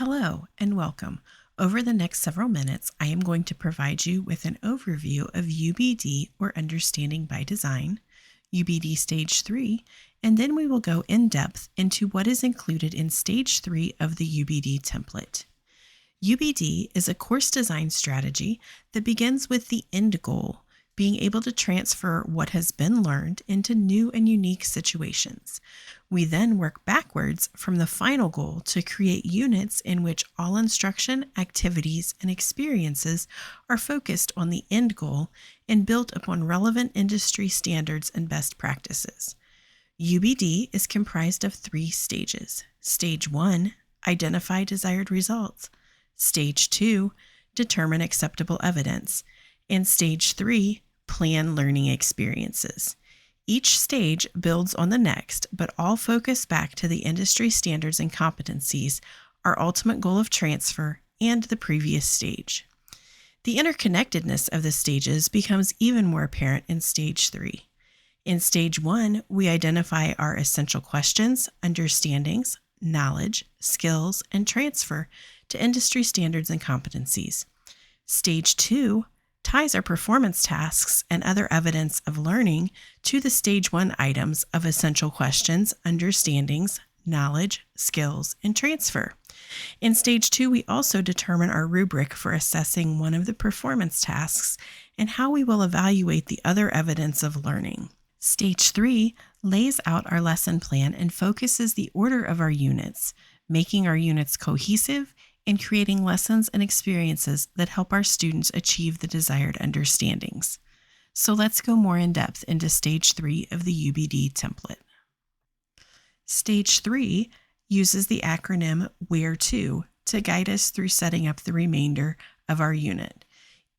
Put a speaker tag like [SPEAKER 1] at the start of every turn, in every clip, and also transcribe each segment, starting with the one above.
[SPEAKER 1] Hello and welcome. Over the next several minutes, I am going to provide you with an overview of UBD, or Understanding by Design, UbD Stage 3, and then we will go in depth into what is included in Stage 3 of the UBD template. UBD is a course design strategy that begins with the end goal, being able to transfer what has been learned into new and unique situations. We then work backwards from the final goal to create units in which all instruction, activities, and experiences are focused on the end goal and built upon relevant industry standards and best practices. UBD is comprised of 3 stages. Stage 1, identify desired results. Stage 2, determine acceptable evidence. And Stage 3, plan learning experiences. Each stage builds on the next, but all focus back to the industry standards and competencies, our ultimate goal of transfer, and the previous stage. The interconnectedness of the stages becomes even more apparent in Stage 3. In Stage 1, we identify our essential questions, understandings, knowledge, skills, and transfer to industry standards and competencies. Stage 2 ties our performance tasks and other evidence of learning to the Stage 1 items of essential questions, understandings, knowledge, skills, and transfer. In Stage 2, we also determine our rubric for assessing one of the performance tasks and how we will evaluate the other evidence of learning. Stage 3 lays out our lesson plan and focuses the order of our units, making our units cohesive and creating lessons and experiences that help our students achieve the desired understandings. So let's go more in depth into Stage 3 of the UBD template. Stage 3 uses the acronym WHERETO to guide us through setting up the remainder of our unit.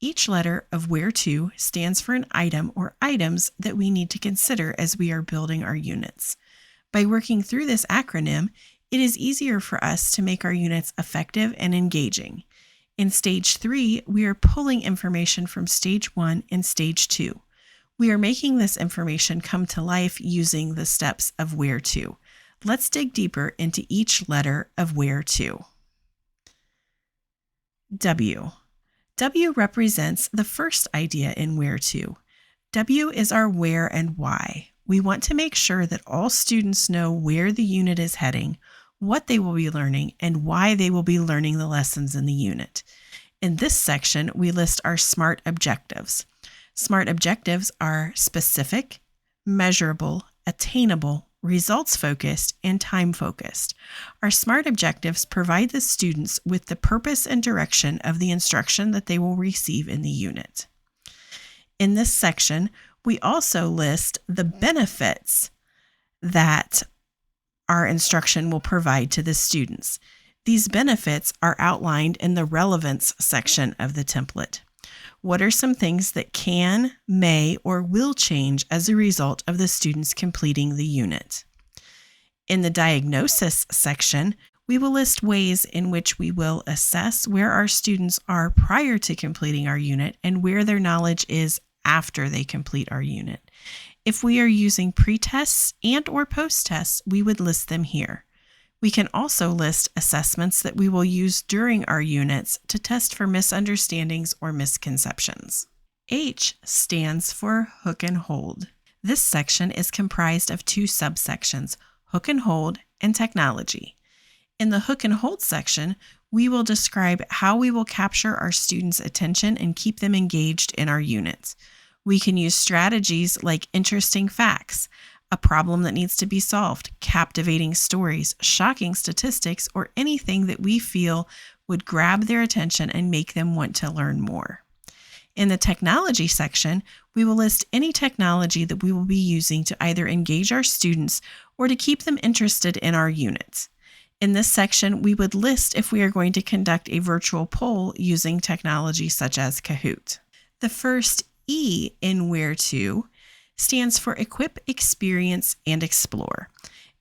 [SPEAKER 1] Each letter of WHERETO stands for an item or items that we need to consider as we are building our units. By working through this acronym, it is easier for us to make our units effective and engaging. In Stage 3, we are pulling information from Stage 1 and Stage 2. We are making this information come to life using the steps of WHERETO. Let's dig deeper into each letter of WHERETO. W. W represents the first idea in WHERETO. W is our where and why. We want to make sure that all students know where the unit is heading, what they will be learning, and why they will be learning the lessons in the unit. In this section, we list our SMART objectives. SMART objectives are specific, measurable, attainable, results-focused, and time-focused. Our SMART objectives provide the students with the purpose and direction of the instruction that they will receive in the unit. In this section, we also list the benefits that our instruction will provide to the students. These benefits are outlined in the relevance section of the template. What are some things that can, may, or will change as a result of the students completing the unit? In the diagnosis section, we will list ways in which we will assess where our students are prior to completing our unit and where their knowledge is after they complete our unit. If we are using pre-tests and or post-tests, we would list them here. We can also list assessments that we will use during our units to test for misunderstandings or misconceptions. H stands for hook and hold. This section is comprised of 2 subsections, hook and hold and technology. In the hook and hold section, we will describe how we will capture our students' attention and keep them engaged in our units. We can use strategies like interesting facts, a problem that needs to be solved, captivating stories, shocking statistics, or anything that we feel would grab their attention and make them want to learn more. In the technology section, we will list any technology that we will be using to either engage our students or to keep them interested in our units. In this section, we would list if we are going to conduct a virtual poll using technology such as Kahoot. The first E in WHERETO stands for Equip, Experience, and Explore.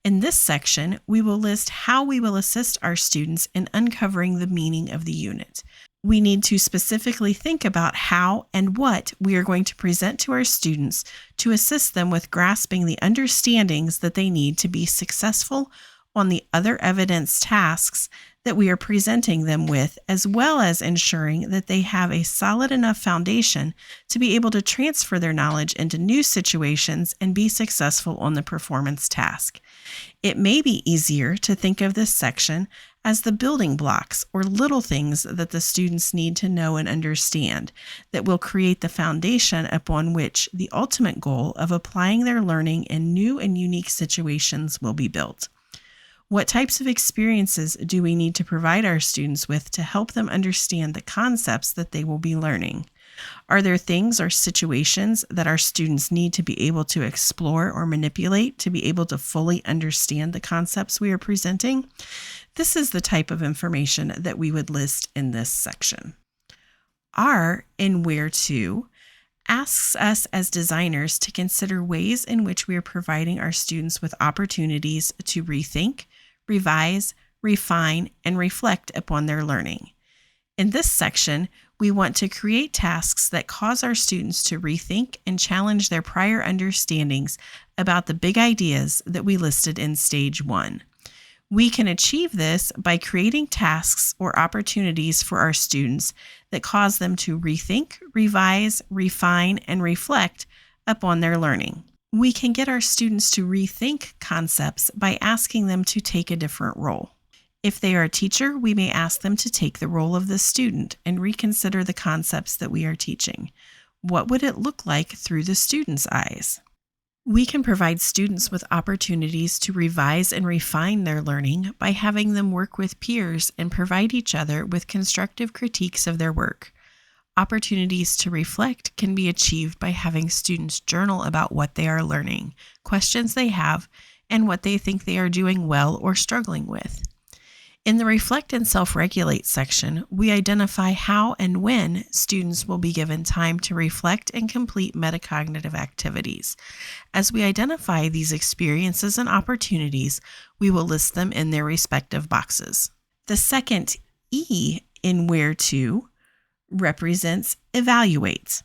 [SPEAKER 1] In this section, we will list how we will assist our students in uncovering the meaning of the unit. We need to specifically think about how and what we are going to present to our students to assist them with grasping the understandings that they need to be successful on the other evidence tasks that we are presenting them with, as well as ensuring that they have a solid enough foundation to be able to transfer their knowledge into new situations and be successful on the performance task. It may be easier to think of this section as the building blocks or little things that the students need to know and understand that will create the foundation upon which the ultimate goal of applying their learning in new and unique situations will be built. What types of experiences do we need to provide our students with to help them understand the concepts that they will be learning? Are there things or situations that our students need to be able to explore or manipulate to be able to fully understand the concepts we are presenting? This is the type of information that we would list in this section. R in WHERETO asks us as designers to consider ways in which we are providing our students with opportunities to rethink, revise, refine, and reflect upon their learning. In this section, we want to create tasks that cause our students to rethink and challenge their prior understandings about the big ideas that we listed in Stage 1. We can achieve this by creating tasks or opportunities for our students that cause them to rethink, revise, refine, and reflect upon their learning. We can get our students to rethink concepts by asking them to take a different role. If they are a teacher, we may ask them to take the role of the student and reconsider the concepts that we are teaching. What would it look like through the student's eyes? We can provide students with opportunities to revise and refine their learning by having them work with peers and provide each other with constructive critiques of their work. Opportunities to reflect can be achieved by having students journal about what they are learning, questions they have, and what they think they are doing well or struggling with. In the Reflect and Self-Regulate section, we identify how and when students will be given time to reflect and complete metacognitive activities. As we identify these experiences and opportunities, we will list them in their respective boxes. The second E in WHERETO represents Evaluate.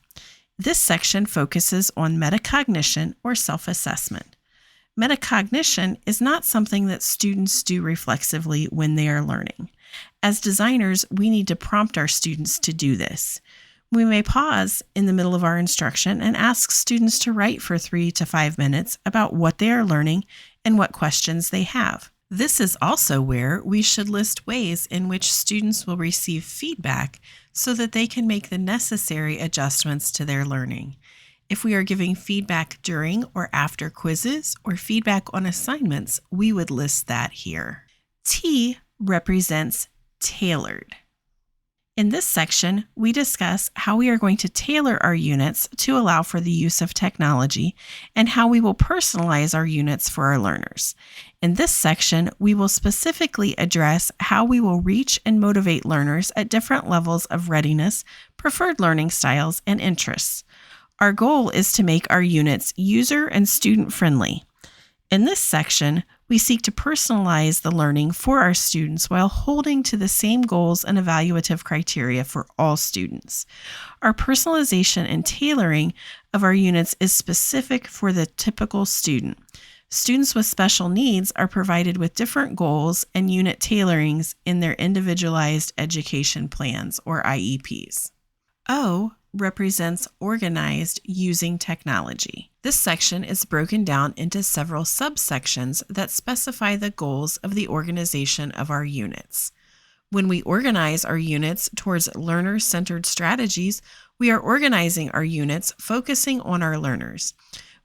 [SPEAKER 1] This section focuses on metacognition or self-assessment. Metacognition is not something that students do reflexively when they are learning. As designers, we need to prompt our students to do this. We may pause in the middle of our instruction and ask students to write for 3 to 5 minutes about what they are learning and what questions they have. This is also where we should list ways in which students will receive feedback so that they can make the necessary adjustments to their learning. If we are giving feedback during or after quizzes or feedback on assignments, we would list that here. T represents tailored. In this section, we discuss how we are going to tailor our units to allow for the use of technology and how we will personalize our units for our learners. In this section, we will specifically address how we will reach and motivate learners at different levels of readiness, preferred learning styles, and interests. Our goal is to make our units user and student friendly. In this section, we seek to personalize the learning for our students while holding to the same goals and evaluative criteria for all students. Our personalization and tailoring of our units is specific for the typical student. Students with special needs are provided with different goals and unit tailorings in their individualized education plans or IEPs. O represents organized using technology. This section is broken down into several subsections that specify the goals of the organization of our units. When we organize our units towards learner-centered strategies, we are organizing our units focusing on our learners.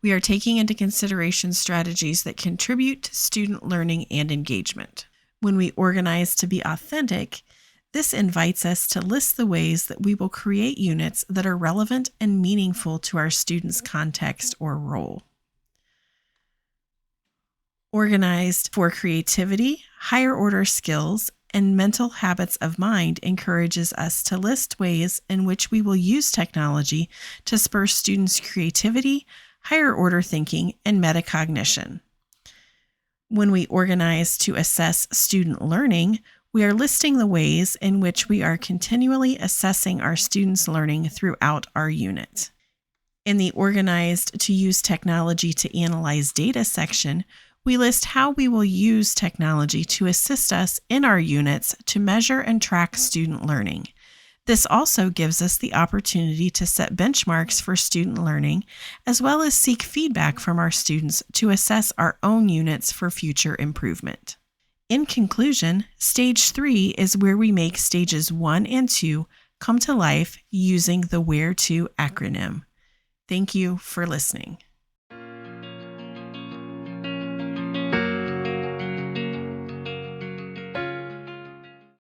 [SPEAKER 1] We are taking into consideration strategies that contribute to student learning and engagement. When we organize to be authentic, this invites us to list the ways that we will create units that are relevant and meaningful to our students' context or role. Organized for creativity, higher order skills, and mental habits of mind encourages us to list ways in which we will use technology to spur students' creativity, higher order thinking, and metacognition. When we organize to assess student learning, we are listing the ways in which we are continually assessing our students' learning throughout our unit. In the Organized to Use Technology to Analyze Data section, We list how we will use technology to assist us in our units to measure and track student learning. This also gives us the opportunity to set benchmarks for student learning, as well as seek feedback from our students to assess our own units for future improvement. In conclusion, Stage 3 is where we make Stages 1 and 2 come to life using the WHERETO acronym. Thank you for listening.